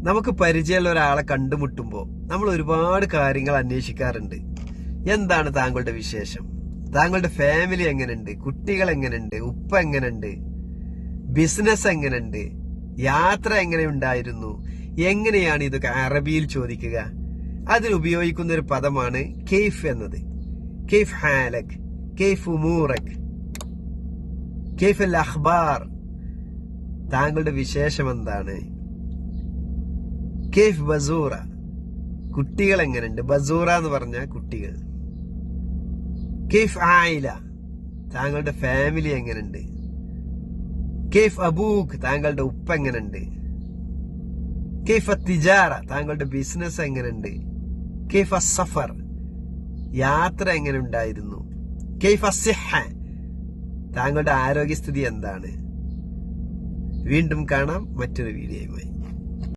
നമുക്ക് പരിചയമുള്ള ഒരാളെ കണ്ടുമുട്ടുമ്പോൾ നമ്മൾ ഒരുപാട് കാര്യങ്ങൾ അന്വേഷിക്കാറുണ്ട്. എന്താണ് താങ്കളുടെ വിശേഷം, താങ്കളുടെ ഫാമിലി എങ്ങനെയുണ്ട്, കുട്ടികൾ എങ്ങനെയുണ്ട്, ഉപ്പ എങ്ങനെയുണ്ട്, ബിസിനസ് എങ്ങനെയുണ്ട്, യാത്ര എങ്ങനെയുണ്ടായിരുന്നു, എങ്ങനെയാണ് ഇതൊക്കെ അറബിയിൽ ചോദിക്കുക. അതിൽ ഉപയോഗിക്കുന്ന ഒരു പദമാണ് കെയ്ഫ് എന്നത്. കെയ്ഫ് ഹാലക്, കെയ്ഫ് ഉമൂറക്, കെയ്ഫ് അൽ അഖ്ബാർ, താങ്കളുടെ വിശേഷം എന്താണ്. കെയ്ഫ് ബസൂറ, കുട്ടികൾ എങ്ങനെയുണ്ട്. ബസൂറ എന്ന് പറഞ്ഞ കുട്ടികൾ. കെയ്ഫ് ആയില, താങ്കളുടെ ഫാമിലി എങ്ങനെയുണ്ട്. കെയ്ഫ് അബൂഖ്, താങ്കളുടെ ഉപ്പ എങ്ങനെയുണ്ട്. കെയ്ഫ് തിജാറ, താങ്കളുടെ ബിസിനസ് എങ്ങനെയുണ്ട്. കെയ്ഫ് സഫർ, യാത്ര എങ്ങനെ ഉണ്ടായിരുന്നു. കെയ്ഫ് സിഹ, താങ്കളുടെ ആരോഗ്യസ്ഥിതി എന്താണ്. വീണ്ടും കാണാം മറ്റൊരു വീഡിയോയുമായി.